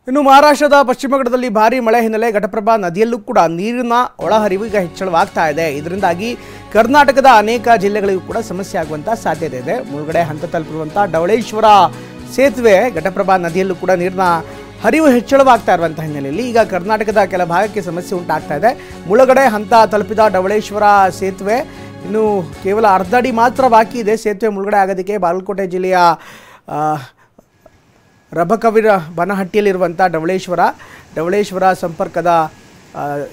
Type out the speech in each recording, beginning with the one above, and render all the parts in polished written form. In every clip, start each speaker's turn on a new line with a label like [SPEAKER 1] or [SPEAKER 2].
[SPEAKER 1] ಇನ್ನು ಮಹಾರಾಷ್ಟ್ರದ ಪಶ್ಚಿಮ ಘಟ್ಟದಲ್ಲಿ ಭಾರೀ ಮಳೆ ಹಿನ್ನೆಲೆ ಘಟಪ್ರಭಾ ನದಿಯಲ್ಲೂ ಕೂಡ ನೀರಿನ ಒಳಹರಿವು ಈಗ ಹೆಚ್ಚಳವಾಗ್ತಾ ಇದೆ. ಇದರಿಂದಾಗಿ ಕರ್ನಾಟಕದ ಅನೇಕ ಜಿಲ್ಲೆಗಳಿಗೂ ಕೂಡ ಸಮಸ್ಯೆ ಆಗುವಂತ ಸಾಧ್ಯತೆ ಇದೆ. ಮುಳುಗಡೆ ಹಂತ ತಲುಪಿರುವಂತಹ ಢವಳೇಶ್ವರ ಸೇತುವೆ ಘಟಪ್ರಭಾ ನದಿಯಲ್ಲೂ ಕೂಡ ನೀರಿನ ಹರಿವು ಹೆಚ್ಚಳವಾಗ್ತಾ ಇರುವಂತಹ ಹಿನ್ನೆಲೆಯಲ್ಲಿ ಈಗ ಕರ್ನಾಟಕದ ಕೆಲ ಭಾಗಕ್ಕೆ ಸಮಸ್ಯೆ ಉಂಟಾಗ್ತಾ ಇದೆ. ಮುಳುಗಡೆ ಹಂತ ತಲುಪಿದ ಢವಳೇಶ್ವರ ಸೇತುವೆ ಇನ್ನು ಕೇವಲ ಅರ್ಧ ಅಡಿ ಮಾತ್ರ ಬಾಕಿ ಇದೆ ಸೇತುವೆ ಮುಳುಗಡೆ ಆಗೋದಕ್ಕೆ. ಬಾಗಲಕೋಟೆ ಜಿಲ್ಲೆಯ ರಬಕವಿರ ಬನಹಟ್ಟಿಯಲ್ಲಿರುವಂಥ ಢವಳೇಶ್ವರ ಸಂಪರ್ಕದ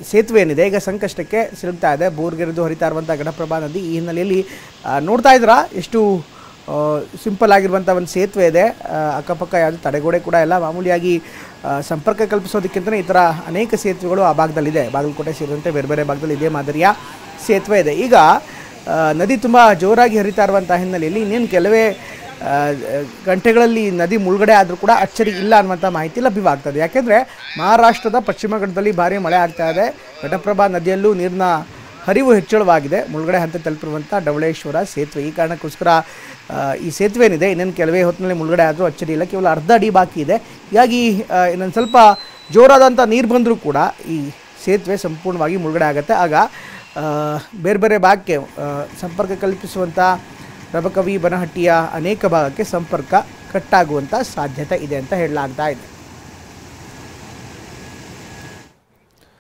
[SPEAKER 1] ಸೇತುವೆ ಏನಿದೆ ಈಗ ಸಂಕಷ್ಟಕ್ಕೆ ಸಿಲುಕ್ತಾ ಇದೆ. ಬೋರ್ಗೆರೆದು ಹರಿತಾ ಇರುವಂಥ ಘಟಪ್ರಭಾ ನದಿ. ಈ ಹಿನ್ನೆಲೆಯಲ್ಲಿ ನೋಡ್ತಾ ಇದ್ದೀರಾ ಎಷ್ಟು ಸಿಂಪಲ್ ಆಗಿರುವಂಥ ಒಂದು ಸೇತುವೆ ಇದೆ. ಅಕ್ಕಪಕ್ಕ ಯಾವುದು ತಡೆಗೋಡೆ ಕೂಡ ಇಲ್ಲ. ಮಾಮೂಲಿಯಾಗಿ ಸಂಪರ್ಕ ಕಲ್ಪಿಸೋದಕ್ಕಿಂತ ಈ ಥರ ಅನೇಕ ಸೇತುವೆಗಳು ಆ ಭಾಗದಲ್ಲಿದೆ. ಬಾಗಲಕೋಟೆ ಸೇರಿದಂತೆ ಬೇರೆ ಬೇರೆ ಭಾಗದಲ್ಲಿ ಇದೇ ಮಾದರಿಯ ಸೇತುವೆ ಇದೆ. ಈಗ ನದಿ ತುಂಬ ಜೋರಾಗಿ ಹರಿತಾ ಇರುವಂಥ ಹಿನ್ನೆಲೆಯಲ್ಲಿ ಇನ್ನೇನು ಕೆಲವೇ ಗಂಟೆಗಳಲ್ಲಿ ನದಿ ಮುಳುಗಡೆ ಆದರೂ ಕೂಡ ಅಚ್ಚರಿ ಇಲ್ಲ ಅನ್ನುವಂಥ ಮಾಹಿತಿ ಲಭ್ಯವಾಗ್ತದೆ. ಯಾಕೆಂದರೆ ಮಹಾರಾಷ್ಟ್ರದ ಪಶ್ಚಿಮ ಘಟ್ಟದಲ್ಲಿ ಭಾರೀ ಮಳೆ ಆಗ್ತಾ ಇದೆ. ಘಟಪ್ರಭಾ ನದಿಯಲ್ಲೂ ನೀರಿನ ಹರಿವು ಹೆಚ್ಚಳವಾಗಿದೆ. ಮುಳುಗಡೆ ಹಂತ ತಲುಪಿರುವಂಥ ಢವಳೇಶ್ವರ ಸೇತುವೆ. ಈ ಕಾರಣಕ್ಕೋಸ್ಕರ ಈ ಸೇತುವೆ ಏನಿದೆ ಇನ್ನೇನು ಕೆಲವೇ ಹೊತ್ತಿನಲ್ಲಿ ಮುಳುಗಡೆ ಆದರೂ ಅಚ್ಚರಿ ಇಲ್ಲ. ಕೇವಲ ಅರ್ಧ ಅಡಿ ಬಾಕಿ ಇದೆ. ಹೀಗಾಗಿ ಇನ್ನೊಂದು ಸ್ವಲ್ಪ ಜೋರಾದಂಥ ನೀರು ಬಂದರೂ ಕೂಡ ಈ ಸೇತುವೆ ಸಂಪೂರ್ಣವಾಗಿ ಮುಳುಗಡೆ ಆಗುತ್ತೆ. ಆಗ ಬೇರೆ ಬೇರೆ ಭಾಗಕ್ಕೆ ಸಂಪರ್ಕ ಕಲ್ಪಿಸುವಂಥ ರಬಕವಿ ಬನಹಟ್ಟಿಯ ಅನೇಕ ಭಾಗಕ್ಕೆ ಸಂಪರ್ಕ ಕಟ್ಟಾಗುವಂಥ ಸಾಧ್ಯತೆ ಇದೆ ಅಂತ ಹೇಳಲಾಗ್ತಾ ಇದೆ.